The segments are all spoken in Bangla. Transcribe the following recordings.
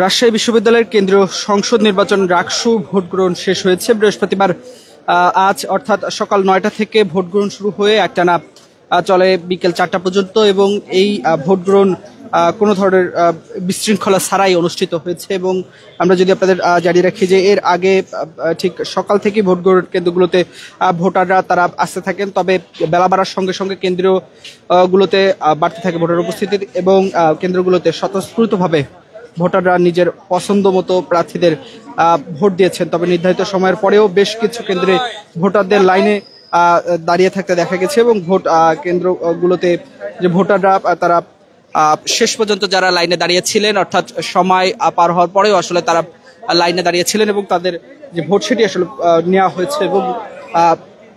রাজশাহী বিশ্ববিদ্যালয়ের কেন্দ্রীয় সংসদ নির্বাচন রাকসু ভোট গ্রহণ শেষ হয়েছে বৃহস্পতিবার। আজ অর্থাৎ সকাল ৯টা থেকে ভোট গ্রহণ শুরু হয়ে একটানা চলে বিকেল ৪টা পর্যন্ত এবং এই ভোট গ্রহণ কোনো ধরনের বিশৃঙ্খলা ছাড়াই অনুষ্ঠিত হয়েছে। এবং আমরা যদি আপনাদের জানিয়ে রাখি যে এর আগে ঠিক সকাল থেকে ভোট গ্রহণ কেন্দ্রগুলোতে ভোটাররা তারা আসতে থাকেন, তবে বেলা বাড়ার সঙ্গে সঙ্গে কেন্দ্রীয় গুলোতে বাড়তে থাকে ভোটার উপস্থিতি এবং কেন্দ্রগুলোতে স্বতঃস্ফূর্তভাবে ভোটাররা নিজের পছন্দ মতো প্রার্থীদের ভোট দিয়েছেন। তবে নির্ধারিত সময়ের পরেও বেশ কিছু কেন্দ্রে ভোটারদের লাইনে দাঁড়িয়ে থাকতে দেখা গেছে এবং ভোট কেন্দ্রগুলোতে যে ভোটাররা তারা শেষ পর্যন্ত যারা লাইনে দাঁড়িয়েছিলেন, অর্থাৎ সময় পার হওয়ার পরেও আসলে তারা লাইনে দাঁড়িয়েছিলেন এবং তাদের যে ভোট সেটি আসলে নেওয়া হয়েছে। এবং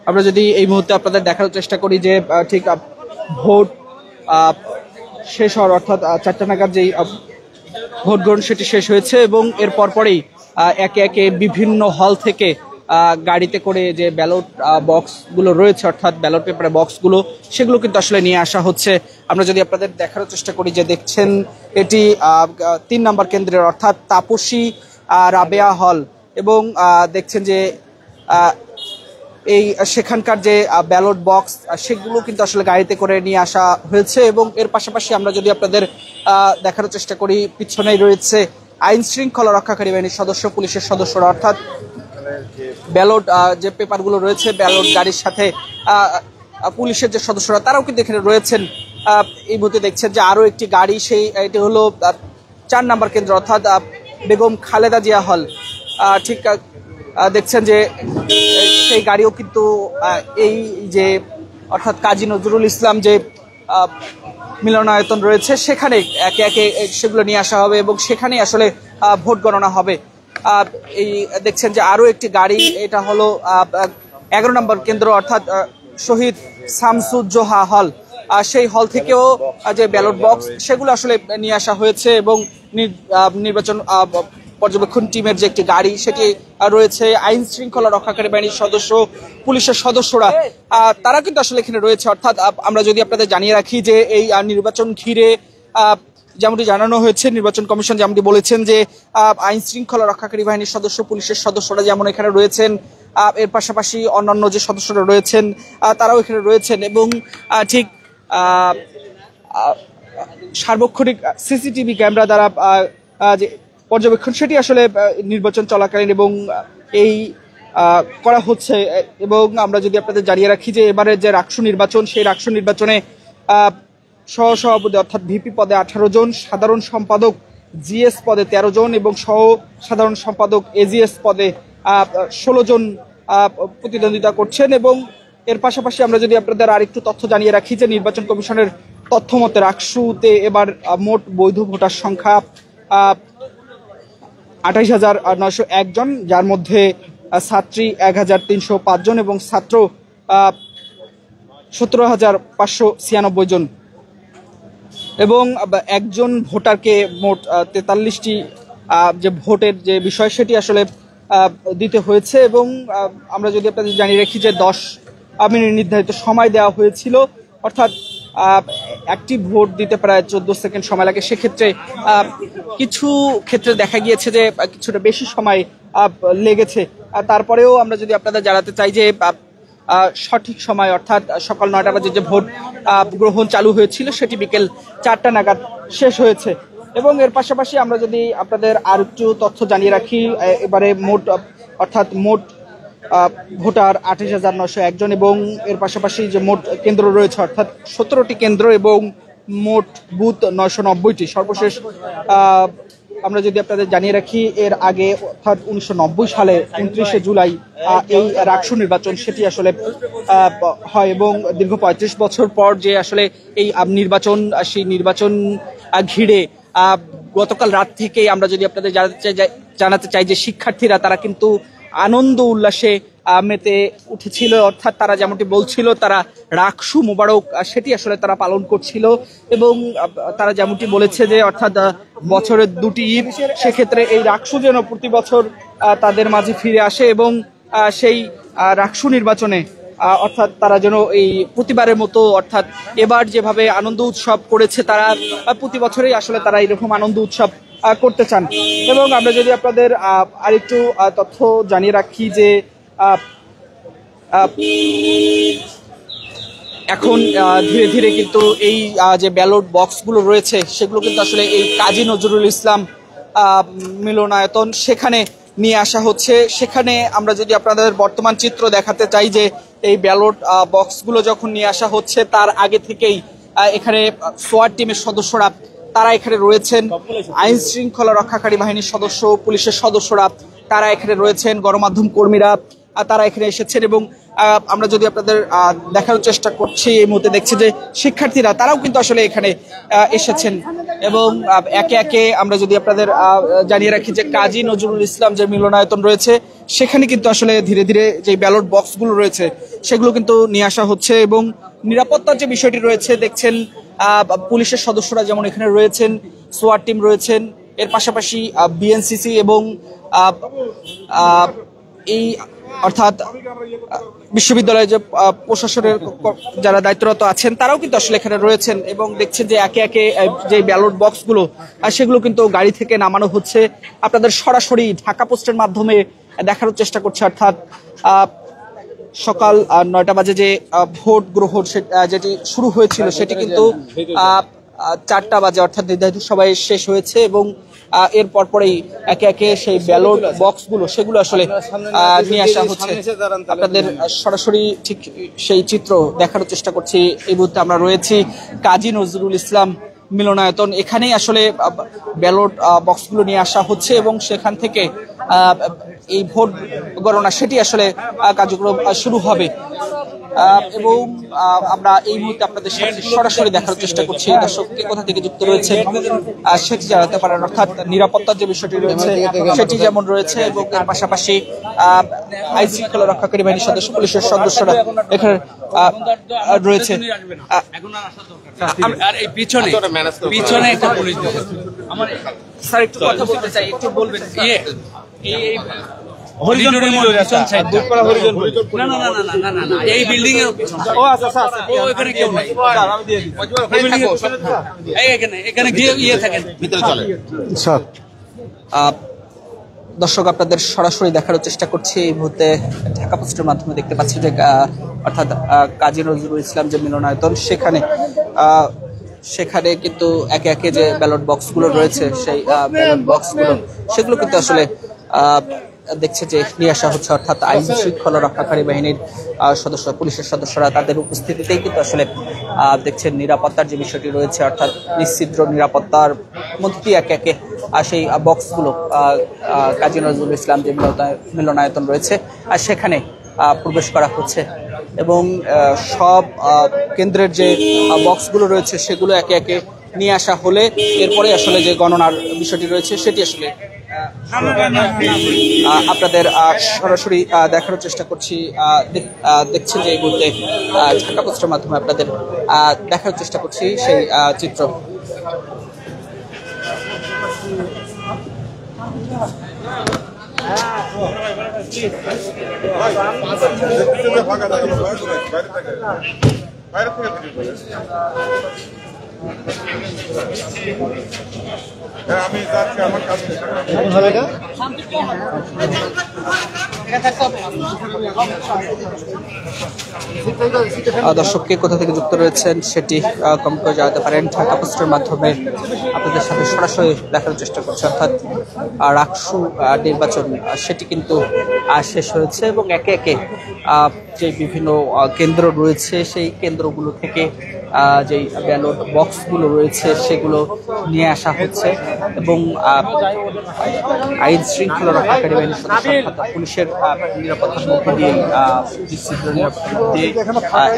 আমরা যদি এই মুহূর্তে আপনাদের দেখার চেষ্টা করি যে ঠিক ভোট শেষ হওয়ার অর্থাৎ ৪টা নাগাদ যেই ভোট গ্রহণ সেটি শেষ হয়েছে এবং এর পরপরই একে একে বিভিন্ন হল থেকে গাড়িতে করে যে ব্যালট বক্সগুলো রয়েছে, অর্থাৎ ব্যালট পেপারের বক্সগুলো, সেগুলো কিন্তু আসলে নিয়ে আসা হচ্ছে। আমরা যদি আপনাদের দেখার চেষ্টা করি যে দেখছেন এটি ৩ নম্বর কেন্দ্রের অর্থাৎ তাপসী রাবেয়া হল এবং দেখছেন যে এই সেখানকার যে ব্যালট বক্স সেগুলো কিন্তু আসলে গাড়িতে করে নিয়ে আসা হয়েছে। এবং এর পাশাপাশি আমরা যদি আপনাদের দেখার চেষ্টা করি, পিছনেই রয়েছে আইন শৃঙ্খলা রক্ষাকারী বাহিনীর সদস্য, পুলিশের সদস্যরা, অর্থাৎ ব্যালট যে পেপারগুলো রয়েছে ব্যালট গাড়ির সাথে পুলিশের যে সদস্যরা তারাও কিন্তু এখানে রয়েছেন। এই মুহূর্তে দেখছেন যে আরো একটি গাড়ি, সেই এটি হলো ৪ নম্বর কেন্দ্র অর্থাৎ বেগম খালেদা জিয়া হল। ঠিক দেখছেন যে সেই গাড়িও কিন্তু এই যে অর্থাৎ কাজী নজরুল ইসলাম যে মিলনায়তন রয়েছে সেখানে একে একে সেগুলো নিয়ে আসা হবে এবং সেখানেই আসলে ভোট গণনা হবে। এই দেখছেন যে আরো একটি গাড়ি, এটা হলো ১১ নম্বর কেন্দ্র অর্থাৎ শহীদ শামসুজ্জোহা হল, সেই হল থেকেও যে ব্যালট বক্স সেগুলো আসলে নিয়ে আসা হয়েছে এবং নির্বাচন পর্যবেক্ষণ টিমের যে একটি গাড়ি সেটি রয়েছে। আইন শৃঙ্খলা রক্ষাকারী বাহিনীর সদস্য, পুলিশের সদস্যরা তারা কিন্তু আসলে এখানে রয়েছে। অর্থাৎ আমরা যদি আপনাদের জানিয়ে রাখি যে এই নির্বাচন ঘিরে যেমনটি জানানো হয়েছে, নির্বাচন কমিশন যেমনটি বলেছেন যে আইন শৃঙ্খলা রক্ষাকারী বাহিনীর সদস্য, পুলিশের সদস্যরা যেমন এখানে রয়েছেন, এর পাশাপাশি অন্যান্য যে সদস্যরা রয়েছেন তারাও এখানে রয়েছেন এবং ঠিক সার্বক্ষণিক সিসিটিভি ক্যামেরা দ্বারা যে পর্যবেক্ষণ সেটি আসলে নির্বাচন চলাকালীন এবং এই করা হচ্ছে। এবং আমরা যদি আপনাদের জানিয়ে রাখি যে এবারে যে রাকসু নির্বাচন, সেই রাকসু নির্বাচনে সহসভাপতি অর্থাৎ ভিপি পদে 18 জন, সাধারণ সম্পাদক জিএস পদে 13 জন এবং সহ সাধারণ সম্পাদক এজিএস পদে 16 জন প্রতিদ্বন্দ্বিতা করছেন। এবং এর পাশাপাশি আমরা যদি আপনাদের আরেকটু তথ্য জানিয়ে রাখি যে নির্বাচন কমিশনের তথ্য মতে রাকসুতে এবার মোট বৈধ ভোটার সংখ্যা ২৮,৯০১ জন, যার মধ্যে ছাত্রী ১,৩০৫ জন এবং ছাত্র ১৭,৫৯৬ জন এবং একজন ভোটারকে মোট ৪৩টি যে ভোটের যে বিষয় সেটি আসলে দিতে হয়েছে। এবং আমরা যদি আপনাদের জানিয়ে রাখি যে 10 মিনিট নির্ধারিত সময় দেওয়া হয়েছিল, অর্থাৎ একটি ভোট দিতে প্রায় 14 সেকেন্ড সময় লাগে। সেক্ষেত্রে কিছু ক্ষেত্রে দেখা গিয়েছে যে কিছুটা বেশি সময় লেগেছে। তারপরেও আমরা যদি আপনাদের জানাতে চাই যে সঠিক সময় অর্থাৎ সকাল ৯টা বাজে যে ভোট গ্রহণ চালু হয়েছিল সেটি বিকেল ৪টা নাগাদ শেষ হয়েছে। এবং এর পাশাপাশি আমরা যদি আপনাদের আর একটু তথ্য জানিয়ে রাখি, এবারে মোট অর্থাৎ মোট ভোটার ২৮,৯০১ জন এবং এর পাশাপাশি যে মোট কেন্দ্র রয়েছে অর্থাৎ 17টি কেন্দ্র এবং মোট বুথ ৯৯০টি। সর্বশেষ আমরা যদি আপনাদের জানিয়ে রাখি এর আগে অর্থাৎ ১৯৯০ সালে ২৯শে জুলাই এই রাকসু নির্বাচন সেটি আসলে হয় এবং দীর্ঘ ৩৫ বছর পর যে আসলে এই নির্বাচন, সেই নির্বাচন ঘিরে গতকাল রাত থেকেই আমরা যদি আপনাদের জানাতে চাই যে শিক্ষার্থীরা তারা কিন্তু আনন্দ উল্লাসে মেতে উঠেছিল। অর্থাৎ তারা যেমনটি বলছিল তারা রাকসু মোবারক সেটি আসলে তারা পালন করছিল এবং তারা যেমনটি বলেছে যে অর্থাৎ বছরের 2টি ঈদ, সেক্ষেত্রে এই রাকসু যেন প্রতি বছর তাদের মাঝে ফিরে আসে এবং সেই রাকসু নির্বাচনে অর্থাৎ তারা যেন এই প্রতিবারের মতো অর্থাৎ এবার যেভাবে আনন্দ উৎসব করেছে তারা প্রতি বছরই আসলে তারা এরকম আনন্দ উৎসব করতে চান। এবং আমরা যদি আপনাদের আরেকটু তথ্য জানিয়ে রাখি যে এখন ধীরে ধীরে কিন্তু এই যে ব্যালট বক্সগুলো রয়েছে সেগুলো কিন্তু আসলে এই কাজী নজরুল ইসলাম মিলনায়তন সেখানে নিয়ে আসা হচ্ছে। সেখানে আমরা যদি আপনাদের বর্তমান চিত্র দেখাতে চাই যে এই ব্যালট বক্সগুলো যখন নিয়ে আসা হচ্ছে তার আগে থেকেই এখানে সোয়াট টিমের সদস্যরা তারা এখানে রয়েছেন, আইন শৃঙ্খলা রক্ষাকারী বাহিনীর সদস্য, পুলিশের সদস্যরা তারা এখানে রয়েছেন, গণমাধ্যম কর্মীরা তারা এখানে এসেছেন। এবং আমরা যদি আপনাদের দেখার চেষ্টা করছি এই মুহূর্তে দেখছি যে শিক্ষার্থীরা তারাও কিন্তু আসলে এখানে এসেছেন। এবং একে একে আমরা যদি আপনাদের জানিয়ে রাখি যে কাজী নজরুল ইসলাম যে মিলনায়তন রয়েছে সেখানে কিন্তু আসলে ধীরে ধীরে যে ব্যালট বক্সগুলো রয়েছে সেগুলো কিন্তু নিয়ে আসা হচ্ছে। এবং নিরাপত্তার যে বিষয়টি রয়েছে দেখছেন পুলিশের সদস্যরা যেমন এখানে রয়েছেন, সোয়াট টিম রয়েছেন, এর পাশাপাশি বিএনসিসি এবং এই অর্থাৎ বিশ্ববিদ্যালয়ের যে প্রশাসনের যারা দায়িত্বরত আছেন তারাও কিন্তু আসলে এখানে রয়েছেন। এবং দেখছেন যে একে একে যে ব্যালট বক্সগুলো সেগুলো কিন্তু গাড়ি থেকে নামানো হচ্ছে। আপনাদের সরাসরি ঢাকা পোস্টের মাধ্যমে দেখানোর চেষ্টা করছে, অর্থাৎ সকাল 9টা বাজে যে ভোট গ্রহণ যেটি শুরু হয়েছিল সেটি কিন্তু 4টা বাজে অর্থাৎ নির্ধারিত সবাই শেষ হয়েছে। এবং এর পরপরেই একে একে সেই ব্যালট বক্সগুলো সেগুলো আসলে নিয়ে আসা হচ্ছে। আপনাদের সরাসরি ঠিক সেই চিত্র দেখানোর চেষ্টা করছি। এই মুহূর্তে আমরা রয়েছি কাজী নজরুল ইসলাম মিলনায়তন, এখানেই আসলে ব্যালট বক্সগুলো নিয়ে আসা হচ্ছে এবং সেখান থেকে এই ভোট গণনা সেটি আসলে কার্যক্রম শুরু হবে। এবং আমরা এই মুহূর্তে আপনাদের সাথে সরাসরি দেখার চেষ্টা করছি দর্শক কে কোথা থেকে যুক্ত রয়েছে সেটি জানাতে পারেন, অর্থাৎ নিরাপত্তার যে বিষয়টি রয়েছে সেটি যেমন রয়েছে এবং এর পাশাপাশি আইন শৃঙ্খলা রক্ষাকারী বাহিনীর সদস্য, পুলিশের সদস্যরা এখানে রয়েছে। পিছনে একটা পুলিশ স্যার একটু কথা বলতে চাই, একটু বলবেন। এই বিল্ডিং এর এখানে কেউ নাই, এখানে গিয়ে ইয়ে থাকেন ভিতরে চলে। দর্শক আপনাদের সরাসরি দেখার চেষ্টা করছি এই মুহূর্তে ঢাকা পোস্টের মাধ্যমে দেখতে পাচ্ছি যে অর্থাৎ কাজী নজরুল ইসলাম যে মিলনায়তন সেখানে কিন্তু একে একে যে ব্যালট বক্সগুলো রয়েছে সেই ব্যালট বক্সগুলো সেগুলো কিন্তু আসলে দেখছে যে নিয়ে আসা হচ্ছে, অর্থাৎ আইন শৃঙ্খলা রক্ষাকারী বাহিনীর সদস্য, পুলিশের সদস্যরা তাদের উপস্থিতিতেই কিন্তু আসলে দেখছেন নিরাপত্তার যে বিষয়টি রয়েছে, অর্থাৎ নিশ্চিদ্র নিরাপত্তার মধ্যে দিয়ে একে একে সেই বক্সগুলো কাজী নজরুল ইসলাম যে মিলনায়তন রয়েছে আর সেখানে প্রবেশ করা হচ্ছে। এবং সব কেন্দ্রের যে বক্সগুলো রয়েছে সেগুলো একে একে নিয়ে আসা হলে এরপরে আসলে যে গণনার বিষয়টি রয়েছে সেটি আসলে আপনাদের সরাসরি দেখানোর চেষ্টা করছি। দেখছেন যে এই মুহূর্তে ঢাকা পোস্টের মাধ্যমে আপনাদের দেখার চেষ্টা করছি সেই চিত্র। আমি যাচ্ছি আমার কাছে দর্শককে কোথা থেকে যুক্ত রয়েছেন সেটি কমেন্ট করে জানাতে পারেন। ঢাকা পোস্টের মাধ্যমে আপনাদের সাথে সরাসরি দেখার চেষ্টা করছে, অর্থাৎ রাকসু নির্বাচন সেটি কিন্তু শেষ হয়েছে এবং একে একে যে বিভিন্ন কেন্দ্র রয়েছে সেই কেন্দ্রগুলো থেকে যেই ব্যালট বক্সগুলো রয়েছে সেগুলো নিয়ে আসা হচ্ছে এবং আইন শৃঙ্খলা রক্ষাকারী বাহিনীর সদস্য অর্থাৎ পুলিশের নিরাপত্তার মধ্য দিয়ে নিরাপত্তার মধ্যে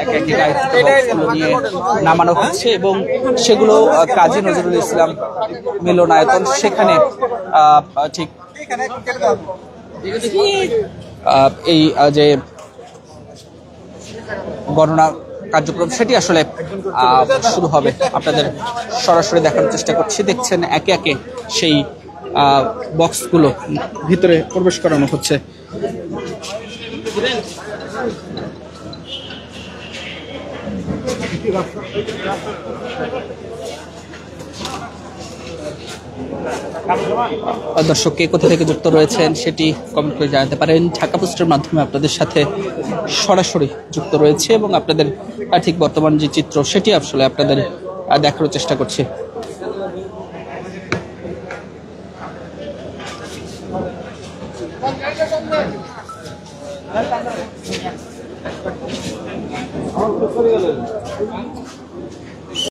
একে একে বক্সগুলো নিয়ে নামানো হচ্ছে এবং সেগুলো কাজী নজরুল ইসলাম মিলনায়তন সেখানে ঠিক এই যে গণনা কার্যক্রম সেটি আসলে শুরু হবে। আপনাদের সরাসরি দেখানোর চেষ্টা করছি, দেখছেন একে একে সেই বক্সগুলো ভিতরে প্রবেশ করানো হচ্ছে। দর্শক কে কোথা থেকে যুক্ত রয়েছেন সেটি কমেন্ট করে জানাতে পারেন। ঢাকা পোস্টের মাধ্যমে আপনাদের সাথে সরাসরি যুক্ত রয়েছে এবং আপনাদের ঠিক বর্তমান যে চিত্র সেটি আসলে আপনাদের দেখার চেষ্টা করছে।